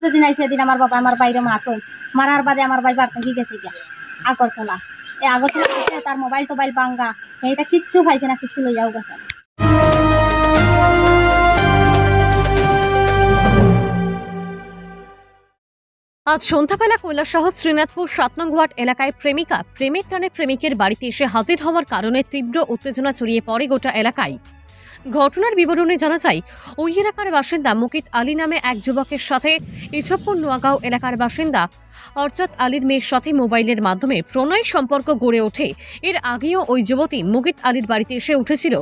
সেদিন আইসে সেদিন আমার বাবা আমার বাইরে মারতো, মারার বাদে আমার ভাই বাড়তে কি গেছে গিয়া আগরতলা। এই আগরতলা তার মোবাইল টোবাইল ভাঙ্গা, এইটা কিচ্ছু পাইছে না, কিচ্ছু লইয়াও গেছে। আজ সন্ধ্যাবেলা কৈলাসহর শ্রীনাথপুর ৭ নং ওয়ার্ড এলাকায় প্রেমিকা প্রেমের টানে প্রেমিকের বাড়িতে এসে হাজির হওয়ার কারণে তীব্র উত্তেজনা ছড়িয়ে পড়ে গোটা এলাকায়। ঘটনার বিবরণে জানা যায়, ওই এলাকার বাসিন্দা মুকিত আলী নামে এক যুবকের সাথে ইছবপুর নোয়াগাঁও এলাকার বাসিন্দা অর্চাৎ আলীর মেয়ের সাথে মোবাইলের মাধ্যমে প্রণয় সম্পর্ক গড়ে ওঠে। এর আগেও ওই যুবতী মুকিত আলীর বাড়িতে এসে উঠেছিল।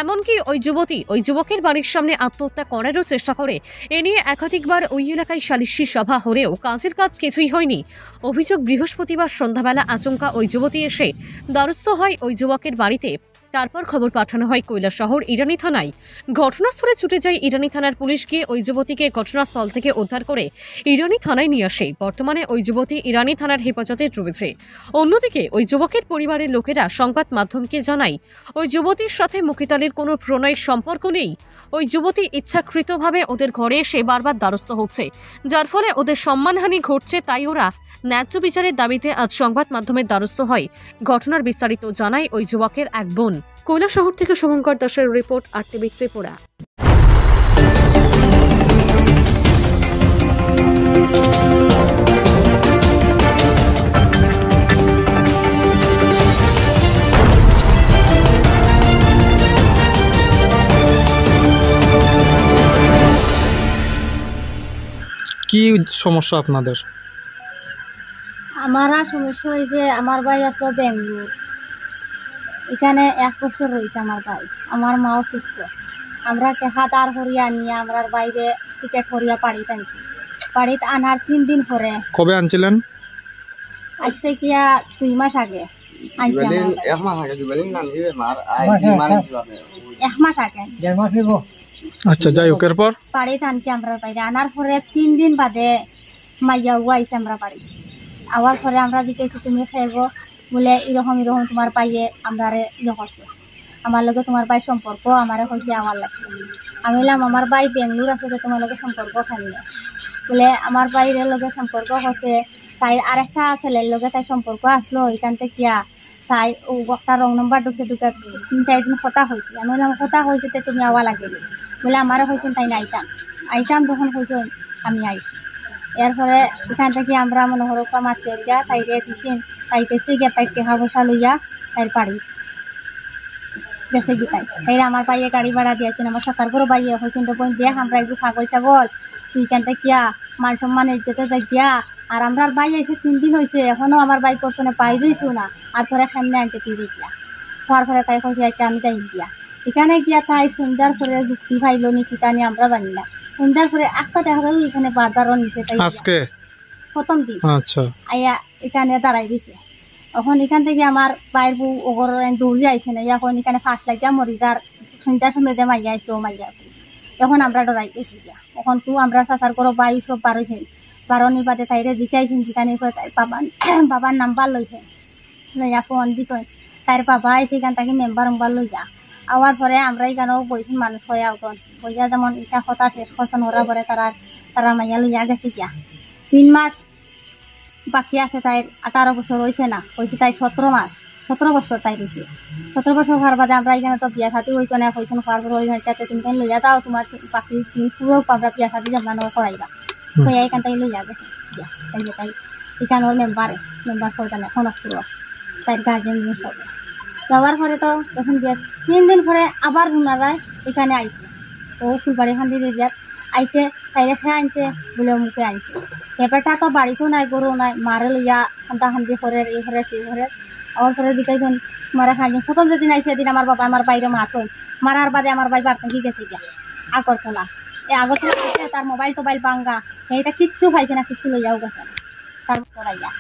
এমনকি ওই যুবতী ওই যুবকের বাড়ির সামনে আত্মহত্যা করারও চেষ্টা করে। এ নিয়ে একাধিকবার ওই এলাকায় সালিশি সভা হলেও কাজের কাজ কিছুই হয়নি। অভিযোগ, বৃহস্পতিবার সন্ধ্যাবেলা আচমকা ওই যুবতী এসে দ্বারস্থ হয় ওই যুবকের বাড়িতে। তারপর খবর পাঠানো হয় কৈলাসহর ইরানি থানায়। ঘটনাস্থলে ছুটে যায় ইরানি থানার পুলিশ, গিয়ে ওই যুবতীকে ঘটনাস্থল থেকে উদ্ধার করে ইরানি থানায় নিয়ে আসে। বর্তমানে ওই যুবতী ইরানি থানার হেফাজতে রয়েছে। অন্যদিকে ওই যুবকের পরিবারের লোকেরা সংবাদ মাধ্যমকে জানায়, ওই যুবতীর সাথে মুকিত আলীর কোনো প্রণয়ের সম্পর্ক নেই। ওই যুবতী ইচ্ছাকৃতভাবে ওদের ঘরে এসে বারবার দ্বারস্থ হচ্ছে, যার ফলে ওদের সম্মানহানি ঘটছে। তাই ওরা ন্যায্য বিচারের দাবিতে আজ সংবাদ মাধ্যমের দ্বারস্থ হয়। ঘটনার বিস্তারিত জানায় ওই যুবকের এক বোন। কৈলাসহর থেকে শুভঙ্কর দাসের রিপোর্ট, RTV ত্রিপুরা। কি সমস্যা আপনাদের? আমার সমস্যা হয়েছে, আমার ভাই আছে বেঙ্গলোর, এখানে 1 বছর রয়েছে আমার ভাই। আমার মা অসুস্থ, আমরা টেকা দাঁড় করিয়া নিয়ে আমরা বাইরে টিকেট করিয়া বাড়িতে আনছি। বাড়িতে আনার 3 দিন পরে। কবে আনছিলেন? আজকে কিয়া 2 মাস আগে আনছি। 1 মাস আগে দিবেন না, এক মাস আগে। আচ্ছা, যাই হোক, এরপর বাড়িতে আনছি আমরা বাইরে আনার পরে 3 দিন বাদে মাইয়া আইছে আমরা বাড়ি। আওয়ার পরে আমরা জিজ্ঞেস তুমি খাইবো বলে এরকম এরকম তোমার পাইয়ে আমরা ইয়ে করছে, আমার লগে তোমার ভাই সম্পর্ক আমারে হয়েছে আমার লাগছে। আমি বললাম আমার ভাই বেঙ্গলোর আছে, তোমার লগে সম্পর্ক খাইলে বলে আমার ভাইয়ের লগে সম্পর্ক হচ্ছে। তাই আরেকটা ছেলের লগে তাই সম্পর্ক আসলো, এখান থেকে কিয়া তাই ও একটা রং নম্বর ঢুকে 3-4 দিন কথা হয়েছে। আমি বললাম কথা হয়েছে তুমি আওয়া লাগে বলে আমারও হয়েছে। তাই না আইতাম যখন হয়েছে আমি আইছি। এরপরে এখান থেকে আমরা মনোহরকা মারতে যা তাইরে দিচ্ছেন, তাইতেছে গিয়া তাই টেকা পয়সা লইয়া তাই পারি গেছে কি তাই আমার পাইয়ে গাড়ি ভাড়া দিয়েছেন। আমার সরকার করে বাইয়ে হয়েছেন তো বোন দেখ আমরা একটু ছাগল ছাগল তুই এখান থেকে কিয়া মান সম্মান ইজ্জতে যাই গিয়া। আর আমরা বাই এসে 3 দিন হয়েছে, এখনো আমার বাইক করতে পাই রইছো না। আর পরে সামনে আনতে তুই দিয়া হওয়ার পরে তাই কইছে আচ্ছা আমি যাই গিয়া। এখানে গিয়া তাই সুন্দর করে যুক্তি ভাইলো নি কিটা নিয়ে আমরা জানি না। সুন্দর করে একটা দেখা গেল এখানে বাজারও নিচে তাই আজকে প্রথম দিন। আচ্ছা, আইয়া এখানে দাঁড়াই দিছে। এখন এখান থেকে আমার বাইর বউ ওগর দৌড়ি আইছে না, এখন এখানে ফাঁস লাগিয়া মরি যার সন্ধ্যার সময় যে মাইয়া আইসো মাইয়া। এখন আমরা ডরাই গেছি গিয়া। এখন তো আমরা চাচার করো বায়ু সব বারোইছে, বারোনির বাদে তাইরে জিকাইছেন। জিকানি করে তাই বাবার নাম্বার লইছে, লইয়া ফোন দিছে। তাইর বাবা আইসে এখান থেকে মেম্বার লই যা। আওয়ার পরে আমরা এখানেও বইছেন মানুষ হয়ে আউতন বইয়া, যেমন এটা কথা শেষ করছেন ওরা পরে তারা মাইয়া লইয়া গেছে গিয়া। 3 মাস বাকি আছে, তাই 18 বছর হয়েছে না, হয়েছে তাই 17 বছর তাই রয়েছে। 17 বছর হওয়ার বাদে আমরা এখানে তো বিয়া সাথে হইতো না, হয়েছেন হওয়ার পর ওই হাইটাতে তুমি লইয়া দাও তোমার বাকি 3 পুরো আমরা বিয়া সাথে জানা করাইবা। তো এখান থেকে লইয়া গেছে তাই তাই এখানে ওর মেম্বার হইতো না এখন পুরো তাই গার্জেন সব যাওয়ার পরে তো যখন বিয়া 3 দিন পরে আবার শোনা যায় এখানে আইছে। ও ফুলবাড়ি খান দিয়ে বিয়াত আইছে, তাইরে খেয়ে আনছে বলে মুখে আনছে। এবারটা তো বাড়িতেও নাই, গরু নাই, মারে লইয়া খান্দা খান্দি করে এই ঘরে সেই ঘরে। আমার ঘরে দিকাইছেন মারা খাইছেন। প্রথম যেদিন আইছে সেদিন আমার বাবা আমার বাইরে মারতো, মারার বাদে আমার ভাই বাড়তে কি গেছে গিয়া আগরতলা। এই আগরতলা তার মোবাইল টোবাইল ভাঙ্গা, এইটা কিচ্ছু পাইছে না, কিচ্ছু লইয়াও গেছে। তারপর আইয়া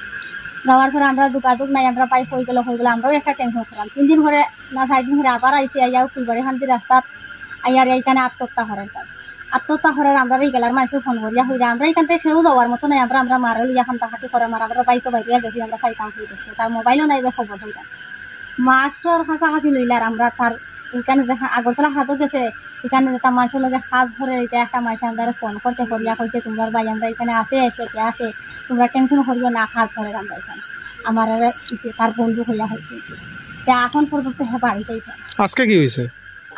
যাওয়ার পরে আমরা যোগাযোগ নাই, আমরা পাই হয়ে গেল আমরাও একটা টেনশন করলাম। 3 দিন ধরে না 4 দিন ধরে আবার আইসি। আইয়াও ফুলবাড়ি খান্দি রাস্তাত আইয়ার এইখানে আত্মহত্যা করেন। আত্মহত্যা করার আমরা এই গেলার মানুষ ফোন করিয়া হইলে আমরা এখান থেকে সেও যাওয়ার মতো নাই। আমরা মারো লিয়া খান্তাখাতি করে আমরা বাইতো বাইরিয়া গেছি, আমরা খাইতাম হয়ে গেছে। তার মোবাইলও নাই যে খবর হইতাম। মাসর কাছাকাছি লইলে আর আমরা তার এখানে দেখা আগরতলা হাতও গেছে, এখানে যেটা মানুষের লগে হাত ধরে এটা একটা মানুষ আমরা ফোন করতে করিয়া কইছে তোমরা ভাই আমরা এখানে আসে আসে তোমরা টেনশন করিও না, হাত ধরে আমরা এখানে আমার আর তার বন্ধু হইয়া হয়েছে এখন পর্যন্ত হ্যাঁ বাড়িতেই থাকে। আজকে কি হয়েছে?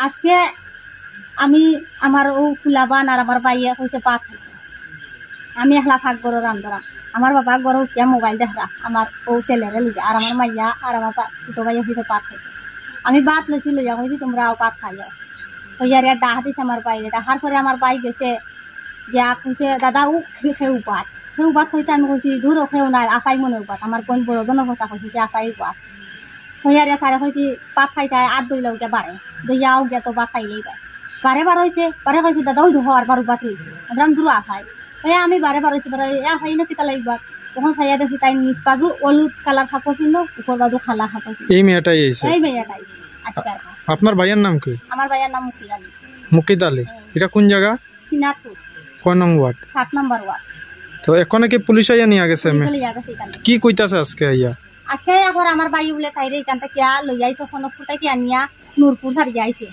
আজকে আমি আমার ও ফুলাবান আর আমার বাইয়া হয়েছে পাত খাইছে, আমি একলা থাক গরো রান্ধরা, আমার বাবা গরো উঠিয়া মোবাইল দেখা আমার ও ছেলেরে লইয়া আর আমার মাইয়া আর আমার ছোট ভাইয়া হইতে পাত খাইছে। আমি ভাত লেছি লইয়া কইছি তোমরাও পাত খাই যাও, হইয়ার ডাহা দিছে আমার বাইরে, ডাহার পরে আমার বাই গেছে যা কইছে দাদা ও খেউ পাত, খেউ পাত হইতে আমি কইছি দূর খেউ নাই আশাই মনে পাত, আমার কোন বড় জনের কথা কইছি যে আশাই পাত, হইয়ার সারে কইছি পাত খাইতে আর দইলা উঠে বাড়ে দইয়াও গে তো বা খাইলেই পায় বারে বার হয়েছে, বারে কইছি দাদা ওই হওয়ার বার উপাত হয়েছে আমরা দূর আশাই হইয়া আমি বারে বার হয়েছি বারে খাই না কিতা লাগবা, তখন খাইয়া দেখি তাই নিচ বাজু হলুদ কালার কাপড় ছিল উপর বাজু খালা কাপড় ছিল, এই মেয়েটাই আইছে। এই মেয়েটাই আজকাল। আপনার ভাইয়ের নাম কি? আমার ভাইয়ের নাম মুকিদ আলী। মুকিদ আলী। এটা কোন জায়গা? সিনাপুর কয় নং ওয়ার্ড? 7 নম্বর ওয়ার্ড। তো এখন কি পুলিশ আইয়া নিয়ে গেছে? চলে যাবে সেখানে। কি কইতাছে আজকে আইয়া? আজকে এখন আমার ভাই বলে তাইরে এখান থেকে লই আইছে ফোন ফুটাই কি আনিয়া নূরপুর ছাড়ি আইছে,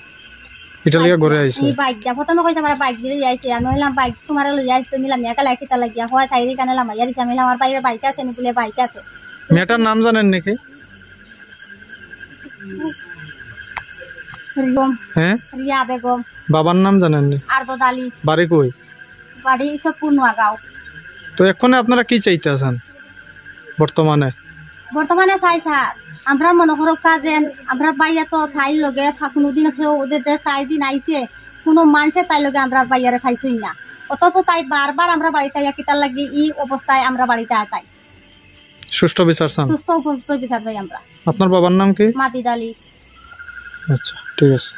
এটা লিয়া ঘরে আইছে। এই বাইক যা প্রথমে কইছে আমার বাইক দিয়ে আইছে, আমি হইলাম বাইক তোমার লই আইছে তুমি লামিয়া কালা কিতা লাগিয়া হয় তাইরে কানে লামাইয়া দিছে, আমি আমার বাইরে বাইক আছে নি বলে বাইক আছে। মেয়েটার নাম জানেন নাকি? রিয়ম, হ্যাঁ রিয়া বেগম। বাবার নাম জানেন নি? আরবদ আলী। বাড়ি কই? বাড়ি সবপুর নোয়াগাঁও। তো এখন আপনারা কি চাইতেছেন বর্তমানে? বর্তমানে চাই স্যার আমরা মনে করো কাজেন আমরা বাইয়া তো তাই লগে কোনোদিন ওদের 4 দিন আইছে কোনো মানুষের তাই লগে আমরা বাইয়ারে খাইছই না, অথচ তাই বারবার আমরা বাড়িতে আইয়া কিতার লাগি এই অবস্থায় আমরা বাড়িতে আতাই সুষ্ঠু বিচার চান? সুস্থ উপস্থিত বিচার পাই আমরা। আপনার বাবার নাম কি? মাতিদ আলী। আচ্ছা ঠিক আছে।